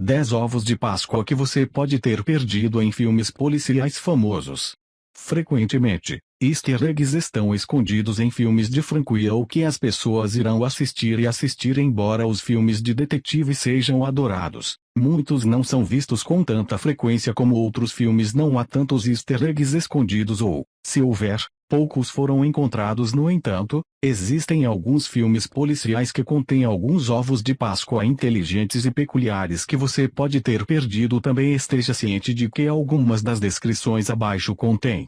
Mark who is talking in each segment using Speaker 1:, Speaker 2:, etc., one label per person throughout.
Speaker 1: 10 ovos de Páscoa que você pode ter perdido em filmes policiais famosos. Frequentemente, easter eggs estão escondidos em filmes de franquia ou que as pessoas irão assistir embora os filmes de detetive sejam adorados. Muitos não são vistos com tanta frequência como outros filmes. Não há tantos easter eggs escondidos ou, se houver, poucos foram encontrados. No entanto, existem alguns filmes policiais que contêm alguns ovos de Páscoa inteligentes e peculiares que você pode ter perdido. Também esteja ciente de que algumas das descrições abaixo contêm.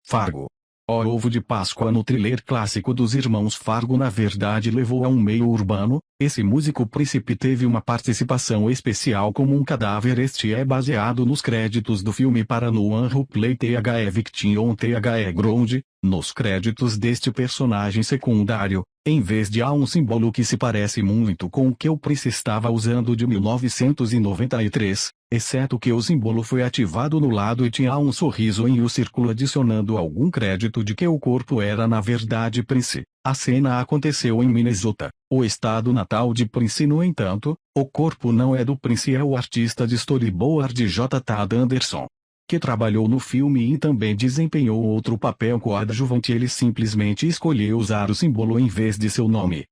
Speaker 1: Fargo. O ovo de Páscoa no thriller clássico dos irmãos Fargo na verdade levou a um meio urbano. Esse músico príncipe teve uma participação especial como um cadáver. Este é baseado nos créditos do filme para No One Who Played The Victim on The Ground. Nos créditos deste personagem secundário, em vez de há um símbolo que se parece muito com o que o Prince estava usando de 1993, exceto que o símbolo foi ativado no lado e tinha um sorriso em o círculo adicionando algum crédito de que o corpo era na verdade Prince. A cena aconteceu em Minnesota, o estado natal de Prince. No entanto, o corpo não é do Prince, é o artista de storyboard J. Tad Anderson, que trabalhou no filme e também desempenhou outro papel coadjuvante. Ele simplesmente escolheu usar o símbolo em vez de seu nome.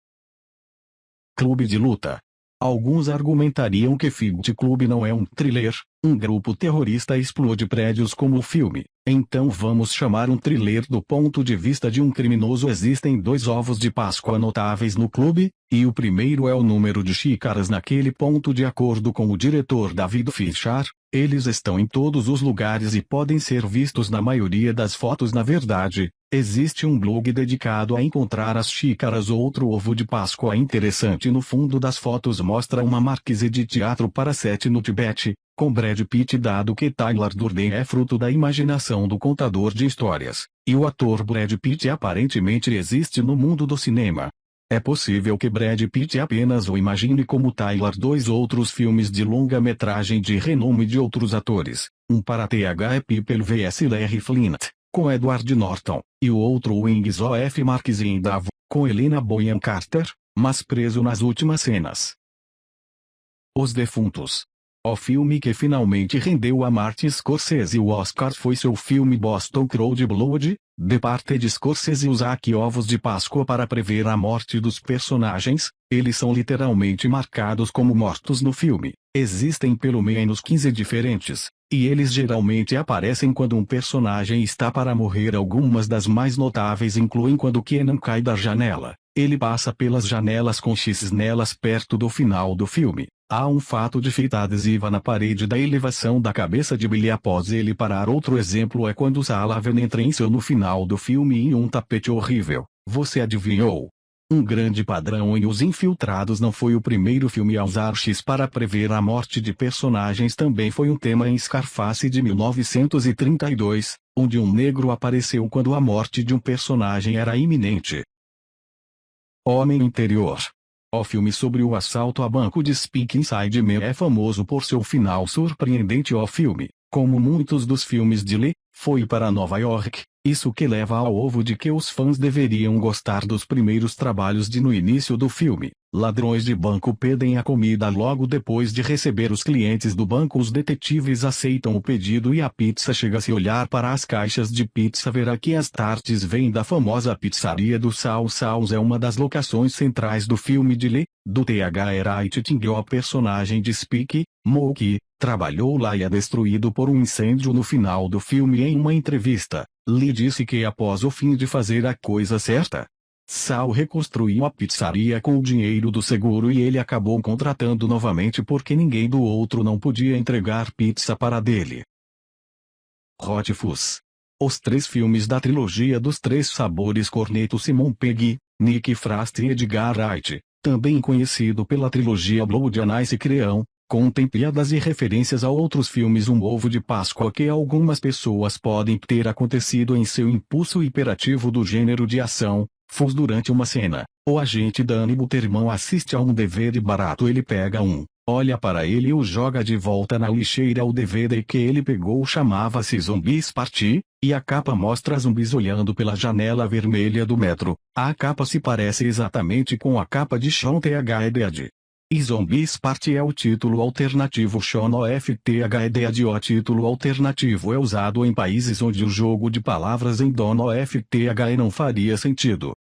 Speaker 1: Clube de Luta. Alguns argumentariam que Fight Club não é um thriller. Um grupo terrorista explode prédios como o filme, então vamos chamar um thriller do ponto de vista de um criminoso. Existem 2 ovos de Páscoa notáveis no clube, e o primeiro é o número de xícaras naquele ponto. De acordo com o diretor David Fincher, eles estão em todos os lugares e podem ser vistos na maioria das fotos. Na verdade, existe um blog dedicado a encontrar as xícaras. Outro ovo de Páscoa interessante no fundo das fotos mostra uma marquise de teatro para 7 no Tibete, com Brad Pitt, dado que Tyler Durden é fruto da imaginação do contador de histórias, e o ator Brad Pitt aparentemente existe no mundo do cinema. É possível que Brad Pitt apenas o imagine como Tyler. 2 outros filmes de longa-metragem de renome de outros atores, um para The People vs Larry Flint, com Edward Norton, e o outro Wings of Marquise in Davo, com Helena Bonham Carter, mas preso nas últimas cenas. Os Defuntos. O filme que finalmente rendeu a Martin Scorsese o Oscar foi seu filme Boston Blood. De parte de Scorsese usa aqui ovos de Páscoa para prever a morte dos personagens. Eles são literalmente marcados como mortos no filme. Existem pelo menos 15 diferentes, e eles geralmente aparecem quando um personagem está para morrer. Algumas das mais notáveis incluem quando Kenan cai da janela. Ele passa pelas janelas com X nelas perto do final do filme. Há um fato de fita adesiva na parede da elevação da cabeça de Billy após ele parar. Outro exemplo é quando Sullivan entra em seu no final do filme em um tapete horrível. Você adivinhou? Um grande padrão em Os Infiltrados não foi o primeiro filme a usar X para prever a morte de personagens. Também foi um tema em Scarface de 1932, onde um negro apareceu quando a morte de um personagem era iminente. Homem Interior. O filme sobre o assalto a banco de Speak Inside Me é famoso por seu final surpreendente. O filme, como muitos dos filmes de Lee, foi para Nova York, isso que leva ao ovo de que os fãs deveriam gostar dos primeiros trabalhos de. No início do filme, ladrões de banco pedem a comida logo depois de receber os clientes do banco. Os detetives aceitam o pedido e a pizza chega. Se olhar para as caixas de pizza verá que as tartes vêm da famosa pizzaria do Sal. Sal's é uma das locações centrais do filme de Lee, do T.H. Wright Ting. O personagem de Speak, Mookie, trabalhou lá e é destruído por um incêndio no final do filme. Em uma entrevista, Lee disse que após o fim de fazer a coisa certa, Sal reconstruiu a pizzaria com o dinheiro do seguro e ele acabou contratando novamente porque ninguém do outro não podia entregar pizza para dele. Hot Fuzz. Os 3 filmes da trilogia dos 3 sabores Cornetto Simon Pegg, Nick Frost e Edgar Wright, também conhecido pela trilogia Blood and Ice Cream, contém piadas e referências a outros filmes. Um ovo de Páscoa que algumas pessoas podem ter acontecido em seu impulso hiperativo do gênero de ação. Fuzz. Durante uma cena, o agente Danny Butterman assiste a um DVD barato. Ele pega um, olha para ele e o joga de volta na lixeira. O DVD que ele pegou chamava-se Zombies Party, e a capa mostra zumbis olhando pela janela vermelha do metro. A capa se parece exatamente com a capa de Shaun the Dead. E Zombies Party é o título alternativo. Shono FTHED. O título alternativo é usado em países onde o jogo de palavras em dono FTHE não faria sentido.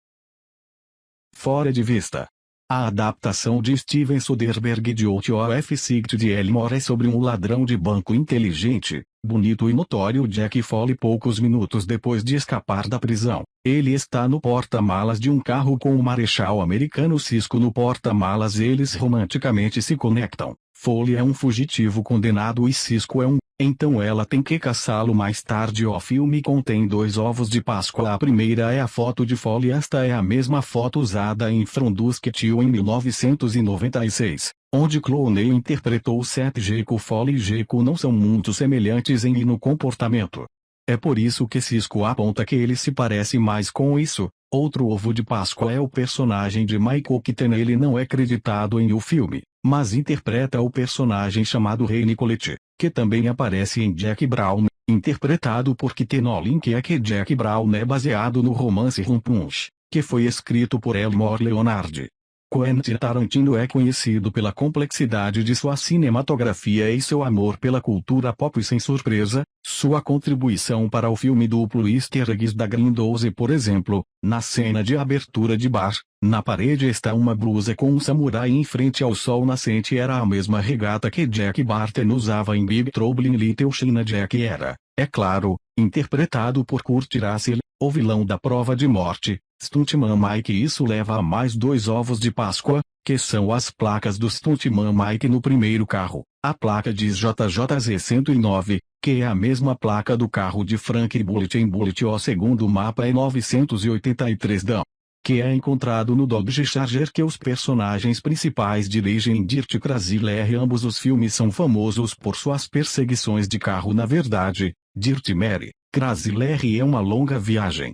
Speaker 1: Fora de vista. A adaptação de Steven Soderbergh de O.F. Siegt de Elmore é sobre um ladrão de banco inteligente, bonito e notório Jack Foley. Poucos minutos depois de escapar da prisão, ele está no porta-malas de um carro com o marechal americano Cisco no porta-malas. Eles romanticamente se conectam. Foley é um fugitivo condenado e Cisco é um. Então ela tem que caçá-lo mais tarde. O filme contém 2 ovos de Páscoa. A primeira é a foto de Foley. Esta é a mesma foto usada em From Dusk Till em 1996, onde Clooney interpretou Seth Gecko. Foley e Gecko não são muito semelhantes em e no comportamento. É por isso que Cisco aponta que ele se parece mais com isso. Outro ovo de Páscoa é o personagem de Michael Keaton. Ele não é creditado em o filme, mas interpreta o personagem chamado Ray Nicolette, que também aparece em Jack Brown, interpretado por Keaton. O link é que Jack Brown é baseado no romance Rum Punch, que foi escrito por Elmore Leonard. Quentin Tarantino é conhecido pela complexidade de sua cinematografia e seu amor pela cultura pop. E sem surpresa, sua contribuição para o filme duplo Easter eggs da Grindhouse. Por exemplo, na cena de abertura de bar, na parede está uma blusa com um samurai em frente ao sol nascente. Era a mesma regata que Jack Barton usava em Big Trouble in Little China. Jack era, é claro, interpretado por Kurt Russell, o vilão da Prova de Morte, Stuntman Mike. Isso leva a mais 2 ovos de Páscoa, que são as placas do Stuntman Mike no primeiro carro. A placa diz JJZ109, que é a mesma placa do carro de Frank Bullitt em Bullitt. O segundo mapa é 983 Dan, que é encontrado no Dodge Charger que os personagens principais dirigem em Dirt Crazy Larry. Ambos os filmes são famosos por suas perseguições de carro. Na verdade, Dirt Mary, Crazy Larry é uma longa viagem.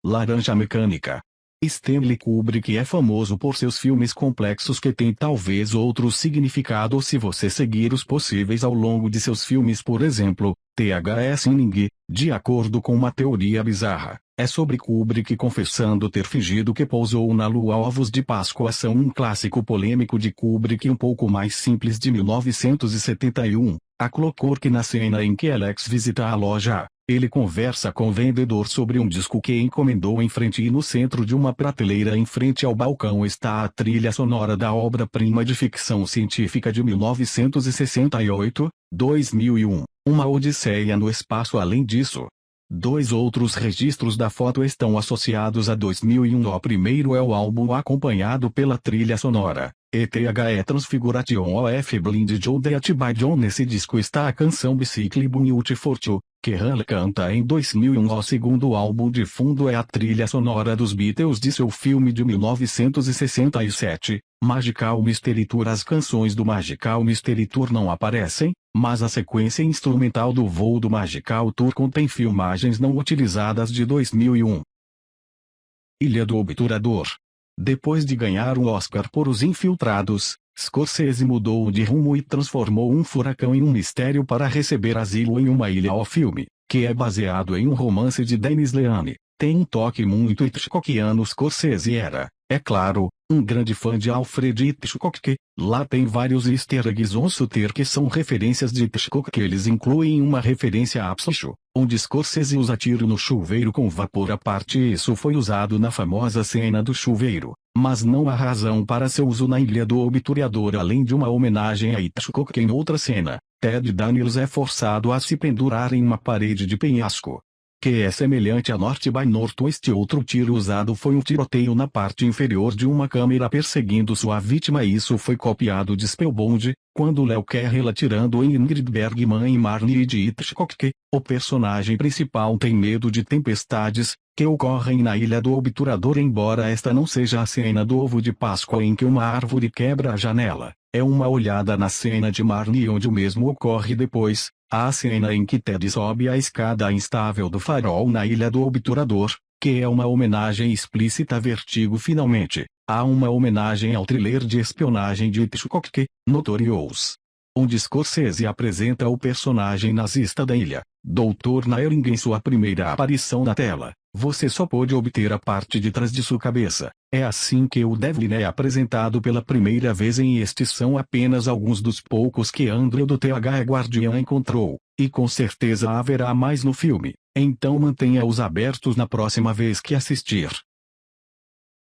Speaker 1: Laranja Mecânica. Stanley Kubrick é famoso por seus filmes complexos que têm talvez outro significado se você seguir os possíveis ao longo de seus filmes. Por exemplo, T.H. Sinning, de acordo com uma teoria bizarra, é sobre Kubrick confessando ter fingido que pousou na Lua. Ovos de Páscoa são um clássico polêmico de Kubrick um pouco mais simples de 1971. A Clockwork. Na cena em que Alex visita a loja, ele conversa com o vendedor sobre um disco que encomendou em frente e no centro de uma prateleira em frente ao balcão está a trilha sonora da obra-prima de ficção científica de 1968, 2001, Uma Odisseia no Espaço. Além disso, 2 outros registros da foto estão associados a 2001. O primeiro é o álbum acompanhado pela trilha sonora, ETHE Transfiguration of Blind Joe Death by John. Nesse disco está a canção Bicycle Beautiful Too, que Hall canta em 2001. O segundo álbum de fundo é a trilha sonora dos Beatles de seu filme de 1967, Magical Mystery Tour. As canções do Magical Mystery Tour não aparecem, mas a sequência instrumental do voo do Magical Tour contém filmagens não utilizadas de 2001. Ilha do Obturador. Depois de ganhar um Oscar por Os Infiltrados, Scorsese mudou de rumo e transformou um furacão em um mistério para receber asilo em uma ilha. O filme, que é baseado em um romance de Dennis Leane, tem um toque muito Hitchcockiano. Scorsese era, é claro, um grande fã de Alfred Hitchcock. Lá tem vários easter eggs on Sutter que são referências de Hitchcock. Eles incluem uma referência a Psycho, onde Scorsese usa tiro no chuveiro com vapor à parte. Isso foi usado na famosa cena do chuveiro, mas não há razão para seu uso na Ilha do Obturador. Além de uma homenagem a Hitchcock em outra cena, Ted Daniels é forçado a se pendurar em uma parede de penhasco, que é semelhante a North by Northwest. Outro tiro usado foi um tiroteio na parte inferior de uma câmera perseguindo sua vítima. Isso foi copiado de Spellbound, quando Leo Carrell atirando em Ingrid Bergman e Marnie de Hitchcock. O personagem principal tem medo de tempestades, que ocorrem na Ilha do Obturador. Embora esta não seja a cena do ovo de Páscoa em que uma árvore quebra a janela, é uma olhada na cena de Marnie onde o mesmo ocorre depois. Há a cena em que Ted sobe a escada instável do farol na Ilha do Obturador, que é uma homenagem explícita a Vertigo. Finalmente, há uma homenagem ao thriller de espionagem de Hitchcock, Notorious, onde Scorsese apresenta o personagem nazista da ilha, Dr. Naring, em sua primeira aparição na tela. Você só pôde obter a parte de trás de sua cabeça. É assim que o Devlin é apresentado pela primeira vez e estes são apenas alguns dos poucos que Andrew do TH Guardian encontrou, e com certeza haverá mais no filme, então mantenha-os abertos na próxima vez que assistir.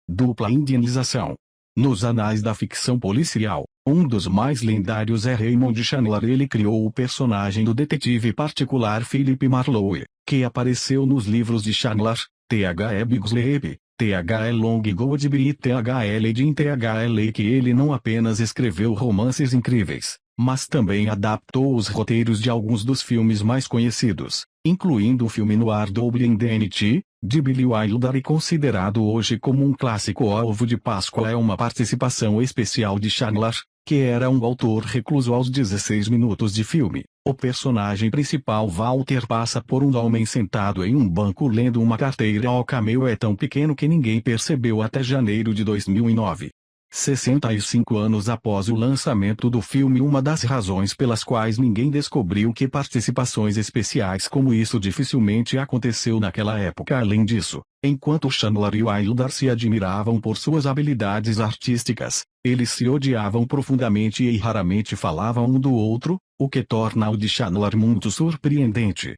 Speaker 1: Dupla indianização. Nos anais da ficção policial, um dos mais lendários é Raymond Chandler. Ele criou o personagem do detetive particular Philip Marlowe, que apareceu nos livros de Chandler, T.H.E. Bigsley, T.H.E. Long Godby e T.H.E. Lady T.H.E. que ele não apenas escreveu romances incríveis, mas também adaptou os roteiros de alguns dos filmes mais conhecidos, incluindo o filme noir Double Indemnity, de Billy Wilder e considerado hoje como um clássico. Ovo de Páscoa é uma participação especial de Chandler, que era um autor recluso aos 16 minutos de filme. O personagem principal Walter passa por um homem sentado em um banco lendo uma carteira. O cameo é tão pequeno que ninguém percebeu até janeiro de 2009. 65 anos após o lançamento do filme, uma das razões pelas quais ninguém descobriu que participações especiais como isso dificilmente aconteceu naquela época. Além disso, enquanto Chandler e Wilder se admiravam por suas habilidades artísticas, eles se odiavam profundamente e raramente falavam um do outro, o que torna o de Chandler muito surpreendente.